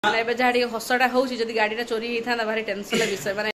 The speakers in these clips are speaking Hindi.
जहाँ हसटा हो गाड़ी चोरी होता भारी टेंशन विषय माने।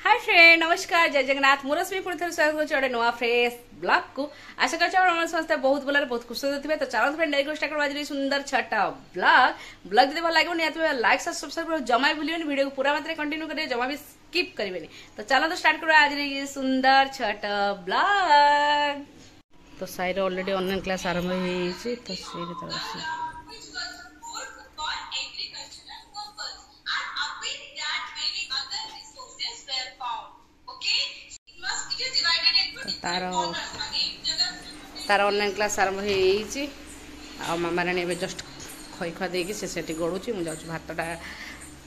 हाय फ्रेंड नमस्कार जय जगन्नाथ मुरस्मी पुणी थे स्वागत गोटे नुआ फ्रेश ब्लॉग को आशा कर समस्त बहुत भल बहुत खुश थे। तो चलो फ्रेंड डायरेक्ट स्टार्ट कर सुंदर छटा ब्लॉग जब भल लगे निहत लाइक सब्सक्राइब जमा भी भूलिए वीडियो को पूरा मात्रा कंटिन्यू करेंगे जमा भी स्किप करेंगे। तो चलो तो स्टार्ट करो आज ये सुंदर छटा ब्लॉग। तो साइड ऑलरेडी ऑनलाइन क्लास आरंभ हो तो तार ऑनलाइन क्लास आरंभ हो मामा राणी ए जस्ट खई खुआ देकी से गड़ुची मुझे भातटा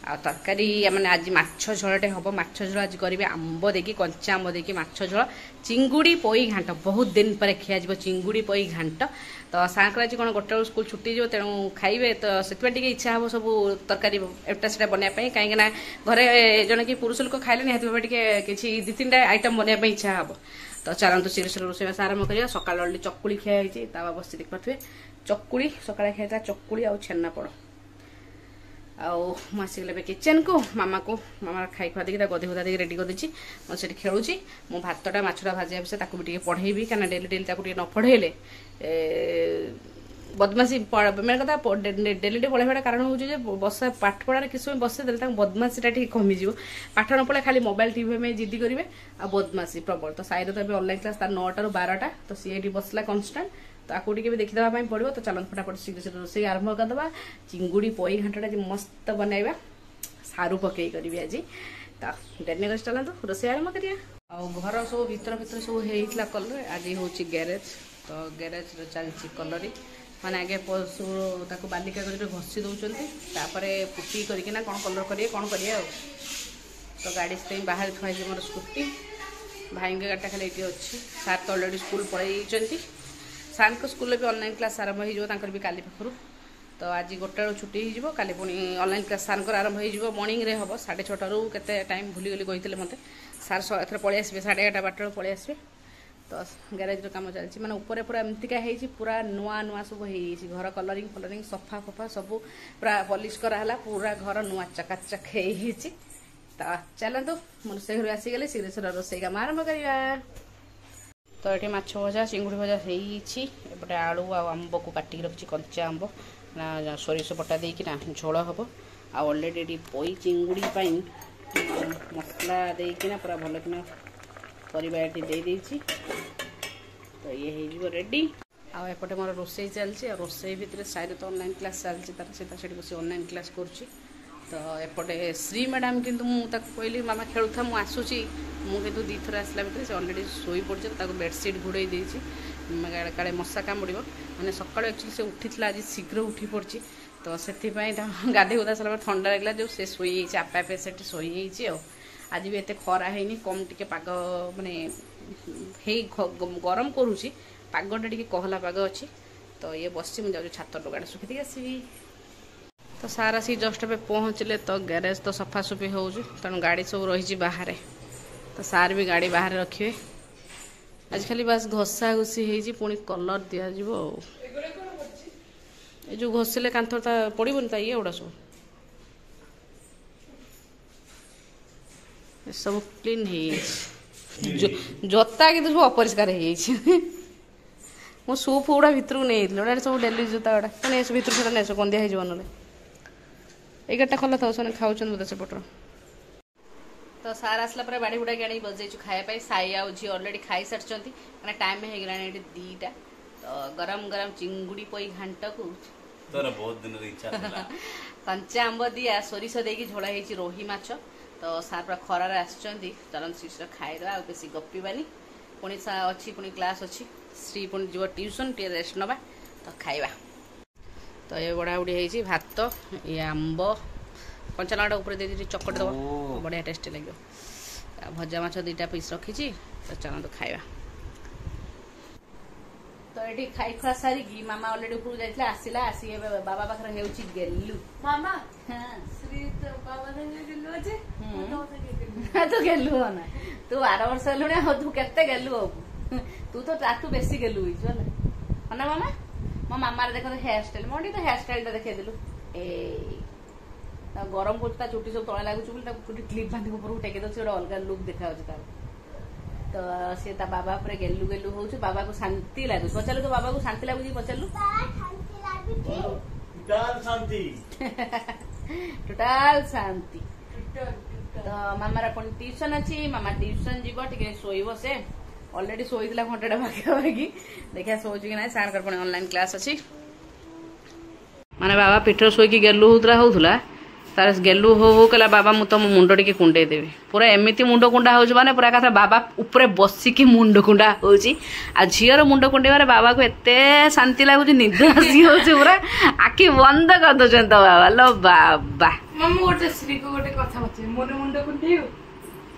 आ तरकारी मैंने आज माछ झोलटे हम माछ झोल आज करेंगे आंब देकी कंचा आंब देकी माछ झोल चिंगुड़ी पोई घाट बहुत दिन पर खिया चिंगुड़ी पोई घाट। तो सार आज कौन गोटे स्कूल छुट्टी जो तेणु खाइबे तो से इच्छा हम सब तरकारी एटा से बनवाई कहीं घरे जड़े कि पुरुष लोक खाइले निहत कि दी तीन आइटम बनवाई इच्छा हम। तो चलते सीरीज रोषेईबास आरंभ करिया। सकाल अलरेडी चकुली खिया तावा बस देख पारे चकुली सकाଳେ खाई चकुली आ छेनापोड़ आसिगले किचन को मामा खाई खुआ देखिए गधे गुधा देखिए रेडी कर देछि मुझे खेलुची मो भातटा माछटा भाजिया विषय ताकू भी पढ़ेबी कहीं डेली डेली न पढ़ेले बदमाशी मेन कथा डेली डेली पढ़ाइबा कारण हूँ बसा पाठ पढ़ार किस समय बसे देते बदमाशीटा कमिज पाठ न पढ़े खाली मोबाइल टीवी में जिद्दी करेंगे आ बदमाशी प्रबल। तो साइड तो ऑनलाइन क्लास तार 9 टा 12टा तो सी बसला कन्स्टाट तो आपको भी देखीदेवा पड़ो। तो चलन फटाफट शीघ्र रोषे आरंभ करदे चिंगुड़ी पोई घाटा आज मस्त बनवा सारू पकई करी आज तो डेरी चलते रोषे आरंभ करिया। घर सब भर भर सब होता कलर आज हूँ गैरेज तो गैरेज चलती कलरी मैंने आगे पशु बालिका कर घसी दौरान पुटी करना कौन कलर करेंगे कौन करिए। तो गाड़ी से बाहर थुआई मोर स्कूटी भाई गाड़ीटा खाली ये अच्छी सार तो अलरेडी स्कूल पलि सार को स्कूल भी ऑनलाइन क्लास आरंभ हो भी काली पाखु। तो आज गोटे छुट्टी हो काली पुणी ऑनलाइन क्लास सार आरंभ हो मॉर्निंग रे हम 6:30 रू के टाइम भूलीगली कहते मत सार एथर पलि आसबे 11:30 12 पलि आसबे। तो गैरेज काम चलती माने ऊपर पूरा एमतिका पूरा नुआ नुआ सब हो घर कलरिंग फलरिंग सफा फफा सब पूरा पॉलिश कराला पूरा घर नुआ चकाचक हो। तो चलतु मुझे रोषे घर आसीगले शीघ्र रोषे काम आरंभ करवा। तो ये माछ भजा चिंगुड़ी भजा होपटे आलू आंब को काटिक रखी कंचा आंब ना सोरिष बटा देना झोल हम ऑलरेडी पोई चिंगुड़ी मसला देना पूरा भल कि परिबा दे देछि। तो ये हो रेडी आउटे मोर रोषे चलती रोषे भितर साइड तो ऑनलाइन क्लास चलती से बस ऑनलाइन क्लास करुँची। तो एपटे श्री मैडम किंतु मुझे कहली मामा खेलुता मुझे आसूची मुझे दी थर आसला भितर से अलरेडी शोई पड़े बेडसीट घोड़े देती काले मशा कामुड़ मैंने सकाल एक्चुअली से उठी आज शीघ्र उठी पड़ी। तो से गाधे गुधा सारा ठंडा लगे जो से शोई आपे आपे से शोई आज भी एते खरा है कम टिके पाग माने गरम करुँची पागटा टिके कहला पाग अच्छी। तो ये बस मुझे छात लुगाटा सुखी दी आसबी। तो सारा सी जस्ट पे पहुँचले तो गैरेज तो सफासफी हो तेणु गाड़ी सब रही बाहर। तो सार भी गाड़ी बाहर रखिए आज खाली बस घसा घुसी हो पुणी कलर दिज्व ये जो घषिले कांथटा पड़ोन ये गुड़ा सब सब क्लीन जोता कि सब अपरिष्कार मो सू फुड़ा भितर को नहीं सब डेली जोता गुड़ा पुणी भितर से नहीं कंदिया हो ना ये गाटा खोला था से खाऊँ बोलते सेपटर। तो सार आसला बाड़ी बुड़ा आनी बजाइछु खायापाई साई आ झी अलरेडी खाई सारी मैंने टाइम हो गला 2टा। तो गरम गरम चिंगुड़ी पोई घाट को बहुत दिन कंचा आंब दिया सोरिष देकी झोड़ा हो रोही माछ। तो सार पूरा खरार आसुँच चलन शीघ्र खाईदे आ बेसी गपीबानी पुणी अच्छी पुणी क्लास अच्छी श्री पुणी जीव ट्यूशन टे रेस्ट नवा तो खाइबा। तो ये बड़ा बुड़ी है भात ये आंब कंचा लंका ऊपर दे चकट दब बढ़िया टेस्टी लगे भजा माछ 2टा पीस रखी। तो चलते खाइबा। तो ये खाई खुआ सारिकी मामा अलरेडी ऊपर जाइए आसला आसिक बाबा पाखे हो गेलु मामा श्री तो बाबा तू गेलु ना तू 12 वर्ष हेलुणी तू केते गेलु तू तो ताकू बेसी गेलु ना मामा मो मामार देख हेयर स्टाइल मोटी तो हेयर स्टाइल देखिए देलु ए गरम कर चुटी सब तले लगुच चुटी क्लिप बांधि ऊपर टेक दे गोटे अलग लुक देखा तार तो सी बाबा पर गेलु गेलु हो बाबा को शांति लगुच पचारू तो बाबा को शांति लगुच पचारू टोटाल शांति तो मामार पुणी ट्यूशन अच्छी मामा ट्यूशन जीव टे शोब से ऑलरेडी शोला घंटा पाखापाखि देखा शोच कि ना सार पुणी ऑनलाइन क्लास अच्छी माने बाबा पीठर शोक गेलु होता तार गेलु हो कहला बाबा मु तुम मुंड टी कुंडे देवी पूरा एमती मुंड कुंडा हो माने पूरा कथा बाबा ऊपर बसिकी मुंड कुंडा हो झीर मुंड कुंडेबार बाबा को एते शांति लगुच निद आसी हो पूरा आखि बंद कर दौरान तो बाबा लो बाबा गोटे श्री को गोटे कथा मुंड कुंडे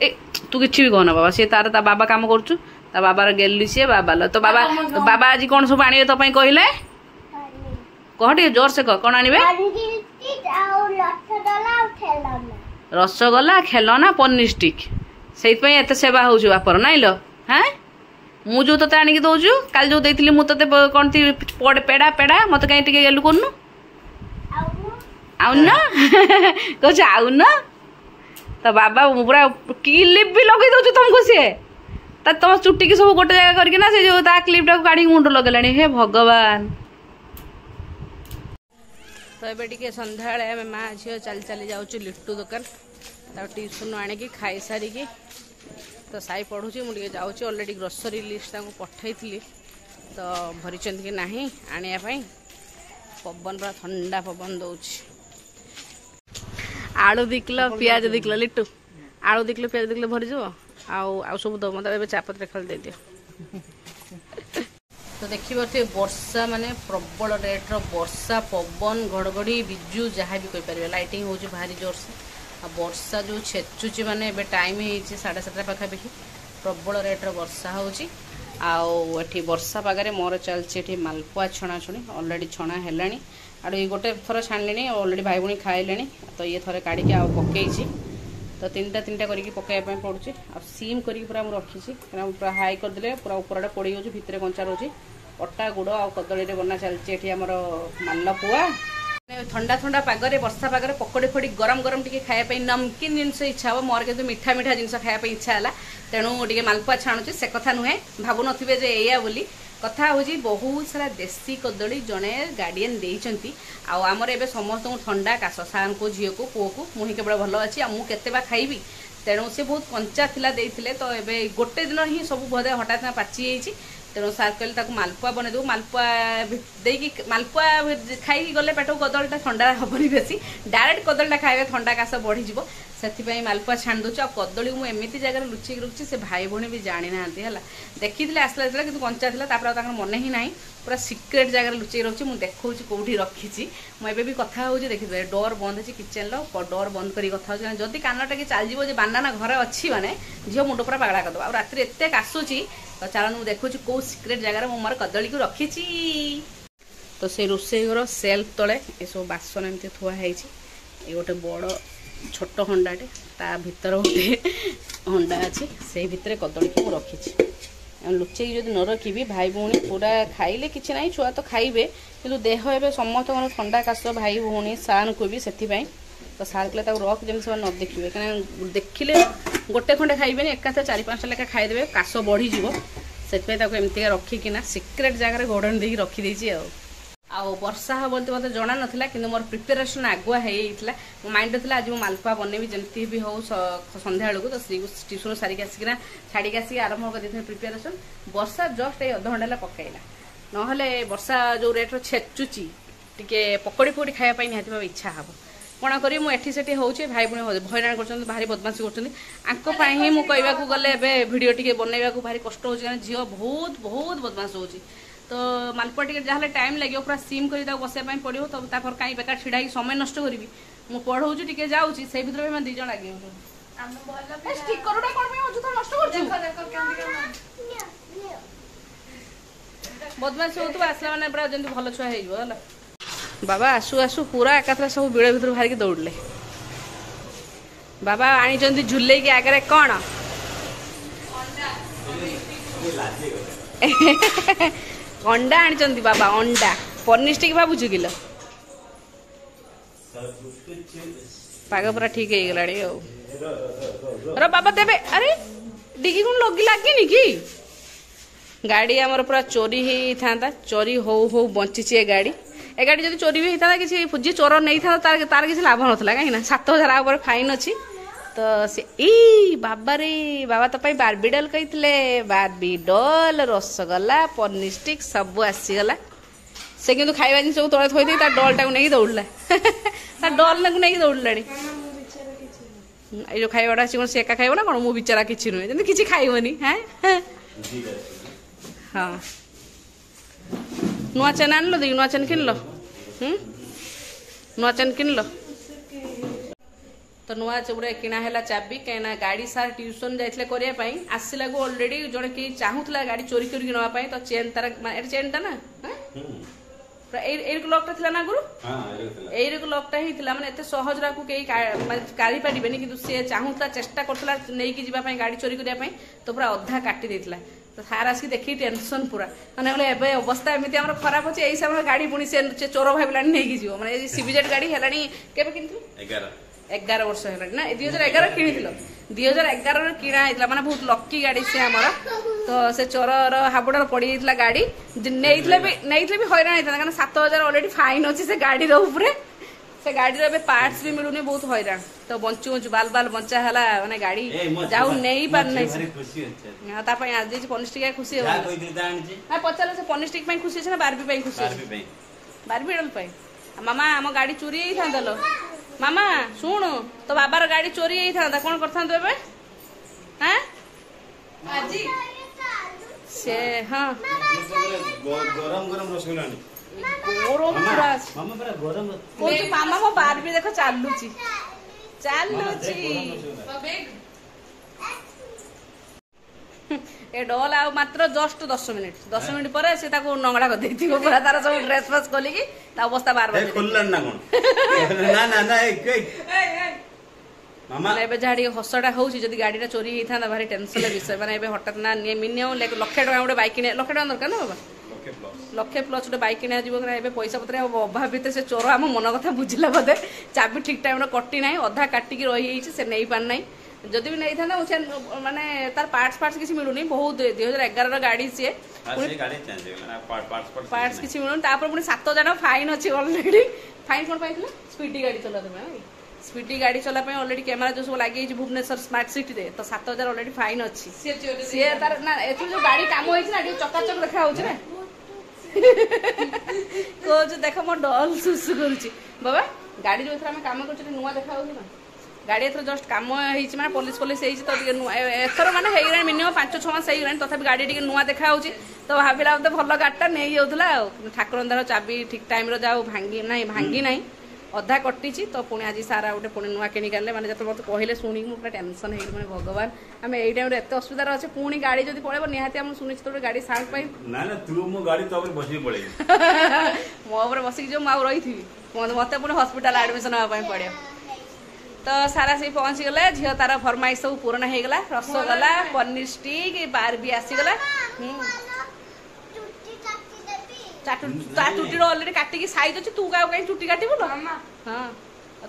ए तू किसी भी कहना बाबा सी तार बाबा काम करुचु बाबार गेली सी बाबा लो तो बाबा बाबा आज कौन सब आने तो कहले कह टे जोर से कह कौन आने रसगोला खेलना पनीर स्टिक से सेवा हो बापर नाई लो हाँ मु जो ते आणिक दौचु काल जो देती मुझे कौन थी पेड़ा पेड़ा मत कहीं गेलु करनु आउन कह आउन तो बाबा पूरा क्लिप भी लगे दौचु तुमको सी तुम चुटी की सब गोटे जगह करके से जो क्लिप टाक काढ़ी मुंड लगे हे भगवान तो ये सन्ध्या माँ झील चली चली जाऊँ लिट्टू दुकान ट्यूशन आणिकी खाई सारिकी तो साई पढ़ुची मुझे जाऊँगी ऑलरेडी ग्रोसरी लिस्ट पठई तो भरी कि नहीं आने पवन पूरा ठंडा पवन दौर आलू 2 किलो पियाज 2 किलो लिट्टू आलू 2 किलो पियाज 2 किलो भरी आउ सब दो मतलब चापत्र खाली दे दियो तो देखिए वर्षा माने प्रबल रेट्र वर्षा पवन घड़घड़ी बिजु जहाँ भी कहीपर लाइटिंग हो भारी जोर से आ वर्षा जो छेचुची माने एबे टाइम है 7:30 पाखापाखि प्रबल रेट्र वर्षा होची आठी वर्षा पागे मोर चलती मालपुआ छणाछुणी ऑलरेडी छणा है आड़ ये गोटे थर छाणिले ऑलरेडी भाई भूणी खाइले तो ये थरे काढ़ी आ पकई तो 3टा करके पकड़ा पड़ुचे आ सीम करके पूरा रखी पूरा हाई करदे पूरा ऊपर पड़ी हो भितर कंचा रोचे अटा गुड़ आ कदली बना चलती आमर मालपुआ ठंडा ठंडा पागरे वर्षा पागरे पकड़ी फड़ी गरम गरम टी खायापी नमकीन जिनस इच्छा हे मोर के मीठा मीठा जिनस खायापी इच्छा है तेणु टे मालपुआ छाणुचे से कथा नुहे भावु नथिबे जे एया बोली कथा हूँ बहुत सारा देसी कदली जड़े गार्डियन देती आमर ए समस्त ठंडा काश सार को झील को पुओ को मुझे केवल भल अच्छी मुझे खाइबी तेणु सी बहुत कंचा थिला देइथिले तो एबे गोटे दिन ही सब बोधे हठात पाची जाइए तेणु सार कहले मालपुआ बने दो मालपुआ देकी मालपुआ खाई गले पेट कदलीटा ठंडा हेनी बेसी डायरेक्ट कदलीटा खाइबे ठंडा काश बढ़ीज से मालपुआ छाणी दूसरी आ कदली मुझे एमती जगह लुचिक रखुच्छी से भाई भौणी भी जानी ना देखी आसला जो कि कंचा था मन ही ना पूरा सिक्रेट जगह लुचिक रखी मुझे देखा कौटी रखी मुझे भी कथा हो देखिए डोर बंद अच्छी किचेन डोर बंद कर कथा जदि कानटा कि चल बानाना घर अच्छी माने झील मुंड पूरा पागड़ा करदे आ रात एत काशुची तो चल मुझे देखुँ कौ सिक्रेट जगह मोर कदली को रखी तो से रोषेई घर सेल्फ तले ये सब बासन एमती थुआई ये गोटे बड़ छोट हंडाटे ता भीतर गोटे हंडा अच्छी से भितर कदली को रखी लुचेक जब न रखी भाई भौणी पूरा खाइले कि ना छुआ तो खाइबे कि देह ए समस्त ठंडा काश भाई भौणी सार को भी से तो सार कहले रख जमी से न देखिए कहीं देखिले गोटे खंडे खाइबे एकाथ 4-5टा लेखा खाईदे काश बढ़ीज से एमती रखिकिना सिक्रेट जगह घोड़णी देकी रखीदे वर्षा हे बोलते मतलब जना नाला कि मोर प्रिपेरेसन आगुआ होता मो माइंड थी आज मालपुआ बनैबी जमी भी हो संध्या बेलू तो ट्यूशन सारिक आसिकना छाड़ी आसिक आरंभ कर प्रिपेरेसन वर्षा जस्ट ये अध घंटा पकईला ना वर्षा जो रेट्र छेचुची टे पकड़ी पकड़ी खायापी निहाती भाव इच्छा हे कौन करी मुझे हूँ भाई भूणी हईराण कर भारी बदमाशी कर ही मुझे गले भिड टे बनवा भारी कष्ट हो झील बहुत बहुत बदमाश हो तो मालपुआ टे जहाँ टाइम लगे पूरा सीम कर बसाई पड़ो तो कहीं बेकार छिड़ा समय नष्ट करी मुझे पढ़ाऊँ टे जाऊँगी से भर में 2 जन आगे बदमाशी हो आसला मैंने पूरा जमी भल छुआ हो बाबा आसु आसु पूरा एकाथरा सब बिड़ भर बाहर के दौड़ले बाबा आनी झुले की आगे कौन अंडा आनी बाबा अंडा पनीर स्टिक भावुचु किलो पाग पूरा ठीक हो गलानी रो बाबा देबे अरे डिगी कौन लगी कि गाड़ी आमर पूरा चोरी होता चोरी हो बंची गाड़ी ए गाड़ी जब चोरी भी होता किसी जी चोर नहीं था तार किसी लाभ नाला कहीं 7,000 फाइन अच्छी तो से बाबा रे बाबा तो बार्बी डल कही बार्बी डल रसगोला पनीर स्टिक सब आसीगला से कि खाଇବା जिन सब तले थोड़ी डल टाक नहीं दौड़ला डल नहीं दौड़ा ये जो खाइबाटा कौन से एका खाइब ना कौन मु बिचारा किसी नुहे जमी किसी खाइबनी हाँ हाँ नुआ चेन आन दी नुआ चेन किन नुआ चेन किन तो नुआ चुड़े किना है चाबी कहीं गाड़ी सार ट्यूशन जाते करने आसला को अलरेडी जड़े कि चाहूला गाड़ी चोरी कर नापी तो चेन तार चेनटा ना लकटा था ना आगुरी यही लकटा ही माने एत सहज काढ़ी पारे कि सी चाहूला चेष्टा करता नहीं कि जीवाई गाड़ी चोरी करने तो पूरा अधा काटी देता तो सार आसिक देखी टेंशन पूरा मैंने बोले अवस्था एमती खराब अच्छे यही समय गाड़ी पुणी से चोर भाविला नहीं जीव मैंने सीबीजेड गाड़ी है कि 11 वर्ष है ना 2011 कि 2011 किना माने बहुत लकी गाड़ी से आमर तो से चोर हाबुड़ पड़ जाता गाड़ी नहीं भी हैरान होता कारण 7,000 अलरेडी फाइन अच्छी से गाड़ी से गाड़ी पार्ट्स भी मिलूनी बहुत हैरान तो बंचु बंचु बाल बाल बंचा है माने गाड़ी जाऊ नहीं पार नहीं आज पनीर स्टिक खुशी है पचार से पनीर स्टिक खुशी अच्छे ना बार्बी खुशी बार्बी डल मामा आम गाड़ी चोरी होता लो मामा शुण तो बाबार गाड़ी चोरी होता कौन कर से हाँ गरम गरम रसगुल्ला मामा मो बार्बी देख चलुची ए डल आ मात्र जस्ट 10 मिनिट पर से नंगड़ा कर देती पूरा तार सब ड्रेस फ्रेस खोलिकी अवस्था बार बार मामा जहाँ हसटा हो गाड़ी चोरी होता भारी टेंशन विषय माने हठात ना मिनिमम 1,00,000 टका गोटे बैक किने 1,00,000 टका दरकार ना बाबा 1,00,000 प्लस गोटे बैक किना जी पैसा पत्र अभाव भितर से चोर आम मन कथा बुझला बोधे चाबी ठीक टाइम कटी ना अधा काटिकी रही से नहीं पार ना जदि भी नहीं था माने तार पार्ट्स किसी मिलूनी बहुत 2011 गाड़ी सी पार्ट्स किसी मिलूनी पुणी 7,000 फाइन अच्छी अलरेडी फाइन कौन पाई स्पीडी गाड़ी चला स्पीडी गाड़ी चला अलरेडी कैमेरा जो सब लगी भुवनेश्वर स्मार्ट सिटी रे तो 7,000 अलरेडी फाइन अच्छी सी तार ना ए जो गाड़ी काम होइछि ना चकाचक देखा होछि ना को देख मो डल सुसु करुछि बाबा गाड़ी जो आम काम कर नुआ देखा होछि ना गाड़ी एथर जस्ट काम माने पुलिस तो एथर माने मिनिमम 5-6 मास तथा गाड़ी टी नुआ देखा तो भाविला बोलते भल गाड़ीटा नहीं जाऊला ठाकुर अंधार चाबी ठीक टाइम जाओ भांगी ना अधा कटी तो पुणी आज सारा गोटे पुणी नुआ किणी आने मैंने जो मत कहले शुणी पूरा टेंशन है मैंने भगवान आम यही टाइम एत असुविधा अच्छे पुणी गाड़ी जब पड़े निहाती आम शुणी तो गाड़ी साउंड पाई मो बसिक जो मुझे रही थी मत पुणी हस्पिटाल एडमिशन हाँपाई पड़े तो सारा से पहुंची गले झील तार फरमाइश सब पूर्ण हो गला रसगोला पनीर स्टिक बार्बी आसीगला चुटी अलरेडी काटिकी साइज अच्छे तू कहीं चुटी काटबू हाँ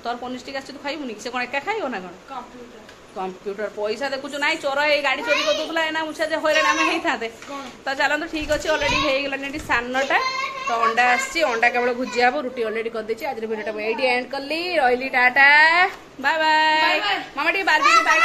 तोर पनीर स्टिक आस खाइबुनि से कौन एका खाइब ना कौन कंप्यूटर पैसा देखु ना चोर ये गाड़ी चोरी कर दूसरा ना मुझे हैरान आम होता तो चलते ठीक अच्छे अलरेडी हो गलानी सानटा तो अंडा आसी अंडा केवल भुजिया हम रुटी अलरेडी कर देछि आज वीडियो ये एंड कली रही टाटा बाय बाय मामा टी बार्बी बाय